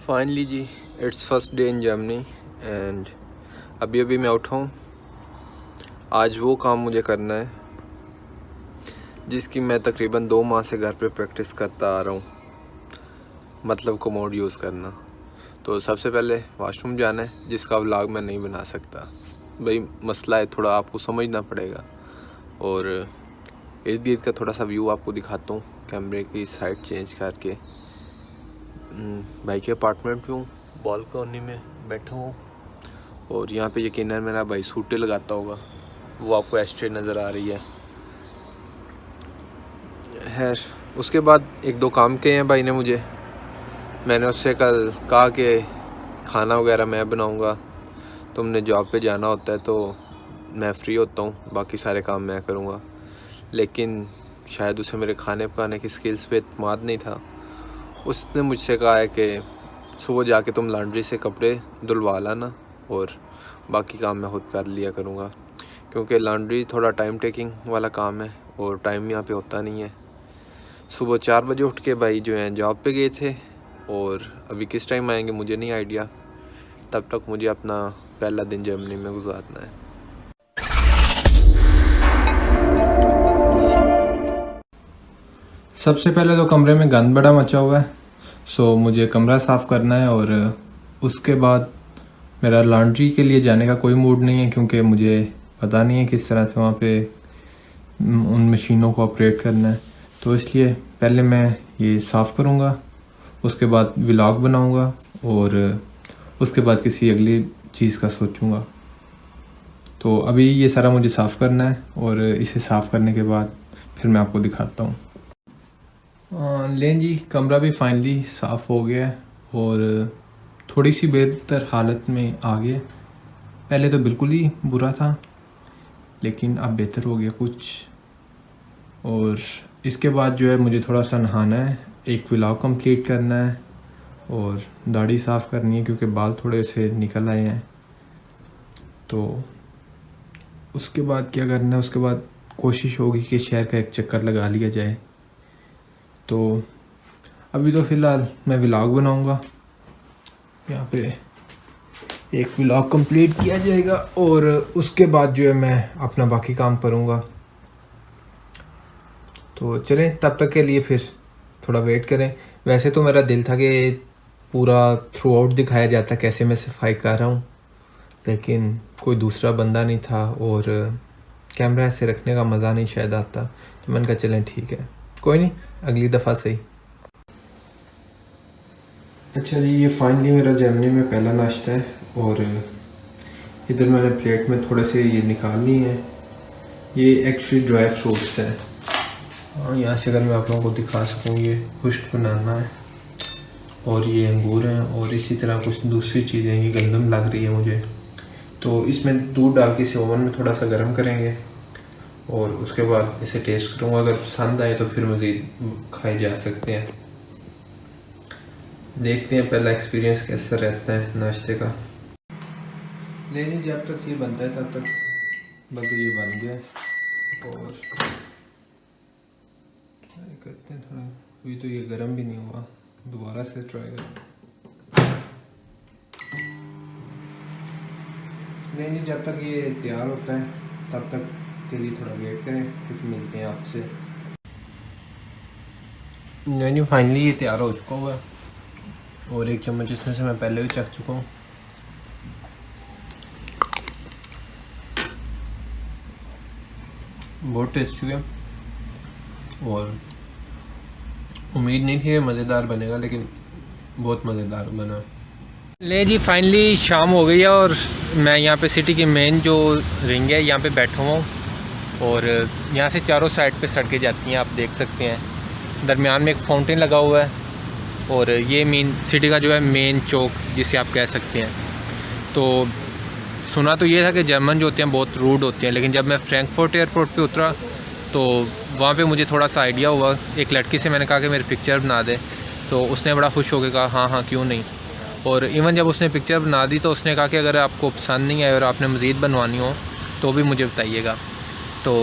Finally जी it's first day in Germany and अभी मैं उठा हूँ। आज वो काम मुझे करना है जिसकी मैं तकरीबन 2 माह से घर पे प्रैक्टिस करता आ रहा हूँ, मतलब कोमोड यूज़ करना। तो सबसे पहले वॉशरूम जाना है, जिसका व्लॉग मैं नहीं बना सकता भाई, मसला है थोड़ा, आपको समझना पड़ेगा। और इर्द गिर्द का थोड़ा सा व्यू आपको दिखाता हूँ कैमरे की साइड चेंज करके। भाई के अपार्टमेंट में हूँ, बालकनी में बैठा हूँ और यहाँ पे यकीनन मेरा भाई सूटे लगाता होगा, वो आपको एस्ट्रे नज़र आ रही है। खैर उसके बाद 1-2 काम किए हैं भाई ने मुझे। मैंने उससे कल कहा कि खाना वगैरह मैं बनाऊँगा, तुमने जॉब पे जाना होता है तो मैं फ्री होता हूँ, बाकी सारे काम मैं करूँगा। लेकिन शायद उसे मेरे खाने पकाने की स्किल्स पे इत्मीनान नहीं था। उसने मुझसे कहा है कि सुबह जाके तुम लॉन्ड्री से कपड़े धुलवा लाना और बाकी काम मैं खुद कर लिया करूँगा, क्योंकि लॉन्ड्री थोड़ा टाइम टेकिंग वाला काम है और टाइम यहाँ पे होता नहीं है। सुबह 4 बजे उठ के भाई जो हैं जॉब पे गए थे और अभी किस टाइम आएंगे मुझे नहीं आइडिया। तब तक मुझे अपना पहला दिन जर्मनी में गुजारना है। सबसे पहले तो कमरे में गंद बड़ा मचा हुआ है, सो मुझे कमरा साफ़ करना है। और उसके बाद मेरा लॉन्ड्री के लिए जाने का कोई मूड नहीं है, क्योंकि मुझे पता नहीं है किस तरह से वहाँ पे उन मशीनों को ऑपरेट करना है। तो इसलिए पहले मैं ये साफ़ करूँगा, उसके बाद व्लॉग बनाऊँगा और उसके बाद किसी अगली चीज़ का सोचूँगा। तो अभी ये सारा मुझे साफ़ करना है और इसे साफ़ करने के बाद फिर मैं आपको दिखाता हूँ। लें जी, कमरा भी फाइनली साफ़ हो गया है और थोड़ी सी बेहतर हालत में आ गया। पहले तो बिल्कुल ही बुरा था, लेकिन अब बेहतर हो गया कुछ। और इसके बाद जो है मुझे थोड़ा सा नहाना है, एक व्लॉग कंप्लीट करना है और दाढ़ी साफ़ करनी है, क्योंकि बाल थोड़े से निकल आए हैं। तो उसके बाद क्या करना है, उसके बाद कोशिश होगी कि शहर का एक चक्कर लगा लिया जाए। तो अभी तो फ़िलहाल मैं व्लॉग बनाऊंगा, यहाँ पे एक व्लॉग कंप्लीट किया जाएगा और उसके बाद जो है मैं अपना बाकी काम करूँगा। तो चलें, तब तक के लिए फिर थोड़ा वेट करें। वैसे तो मेरा दिल था कि पूरा थ्रू आउट दिखाया जाता कैसे मैं सफाई कर रहा हूँ, लेकिन कोई दूसरा बंदा नहीं था और कैमरा ऐसे रखने का मज़ा नहीं शायद आता। तो मैंने कहा चलें ठीक है, कोई नहीं, अगली दफ़ा सही। अच्छा जी, ये फाइनली मेरा जर्मनी में पहला नाश्ता है और इधर मैंने प्लेट में थोड़े से ये निकाल लिए हैं। ये एक्चुअली ड्राई फ्रूट्स हैं। हाँ, यहाँ से अगर मैं आप लोगों को दिखा सकूँ, ये खुश्क बनाना है और ये अंगूर हैं और इसी तरह कुछ दूसरी चीज़ें। ये गंदम लग रही है मुझे, तो इसमें दूध डाल के इसे ओवन में थोड़ा सा गर्म करेंगे और उसके बाद इसे टेस्ट करूँगा। अगर पसंद आए तो फिर मज़ीद खाए जा सकते हैं। देखते हैं पहला एक्सपीरियंस कैसा रहता है नाश्ते का। नहीं, जब तक ये बनता है तब तक बल्कि ये बन गया और ट्राई करते हैं थोड़ा। अभी तो ये गर्म भी नहीं हुआ, दोबारा से ट्राई करें। नहीं, जब तक ये तैयार होता है तब तक के लिए थोड़ा वेट करें, फिर मिलते हैं आपसे। नहीं, फाइनली ये तैयार हो चुका हुआ है और एक चम्मच इसमें से मैं पहले भी चख चुका हूँ। बहुत टेस्टी है और उम्मीद नहीं थी कि मज़ेदार बनेगा, लेकिन बहुत मज़ेदार बना। ले जी, फाइनली शाम हो गई है और मैं यहाँ पे सिटी की मेन जो रिंग है यहाँ पे बैठा हुआ हूँ और यहाँ से चारों साइड पे सड़कें जाती हैं, आप देख सकते हैं। दरमियान में एक फाउंटेन लगा हुआ है और ये मेन सिटी का जो है मेन चौक जिसे आप कह सकते हैं। तो सुना तो ये था कि जर्मन जो होते हैं बहुत रूड होते हैं, लेकिन जब मैं फ्रैंकफर्ट एयरपोर्ट पे उतरा तो वहाँ पे मुझे थोड़ा सा आइडिया हुआ। एक लड़की से मैंने कहा कि मेरी पिक्चर बना दे, तो उसने बड़ा खुश होकर कहा हाँ हाँ क्यों नहीं। और इवन जब उसने पिक्चर बना दी तो उसने कहा कि अगर आपको पसंद नहीं आए और आपने मज़ीद बनवानी हो तो भी मुझे बताइएगा। तो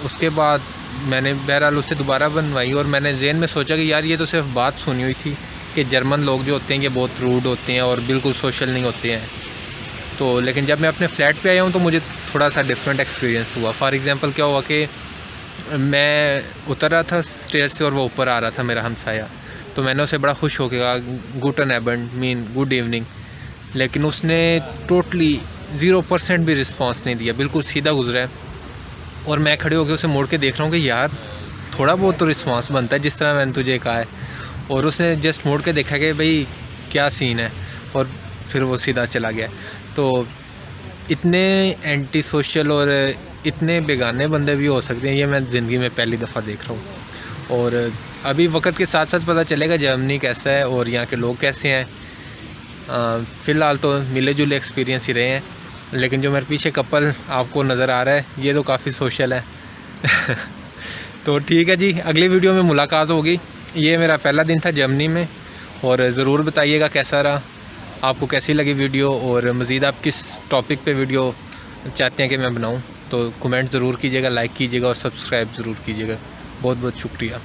उसके बाद मैंने बहरहाल उससे दोबारा बनवाई और मैंने ज़हन में सोचा कि यार ये तो सिर्फ बात सुनी हुई थी, कि जर्मन लोग जो होते हैं ये बहुत रूड होते हैं और बिल्कुल सोशल नहीं होते हैं। तो लेकिन जब मैं अपने फ्लैट पे आया हूँ तो मुझे थोड़ा सा डिफरेंट एक्सपीरियंस हुआ। फॉर एग्ज़ाम्पल क्या हुआ कि मैं उतर रहा था स्टेयर से और वो ऊपर आ रहा था मेरा हमसाया, तो मैंने उसे बड़ा खुश होकर कहा गुटन एबंड मीन गुड इवनिंग, लेकिन उसने टोटली 0% भी रिस्पांस नहीं दिया, बिल्कुल सीधा गुजरा है। और मैं खड़े होकर उसे मोड़ के देख रहा हूँ कि यार थोड़ा बहुत तो रिस्पांस बनता है जिस तरह मैंने तुझे कहा है। और उसने जस्ट मोड़ के देखा कि भाई क्या सीन है, और फिर वो सीधा चला गया। तो इतने एंटी सोशल और इतने बेगाने बंदे भी हो सकते हैं, ये मैं ज़िंदगी में पहली दफ़ा देख रहा हूँ। और अभी वक्त के साथ साथ पता चलेगा जर्मनी कैसा है और यहाँ के लोग कैसे हैं। फ़िलहाल तो मिले जुले एक्सपीरियंस ही रहे हैं, लेकिन जो मेरे पीछे कपल आपको नज़र आ रहा है ये तो काफ़ी सोशल है। तो ठीक है जी, अगली वीडियो में मुलाकात होगी। ये मेरा पहला दिन था जर्मनी में, और ज़रूर बताइएगा कैसा रहा, आपको कैसी लगी वीडियो, और मज़ीद आप किस टॉपिक पे वीडियो चाहते हैं कि मैं बनाऊं। तो कमेंट ज़रूर कीजिएगा, लाइक कीजिएगा और सब्सक्राइब ज़रूर कीजिएगा। बहुत बहुत शुक्रिया।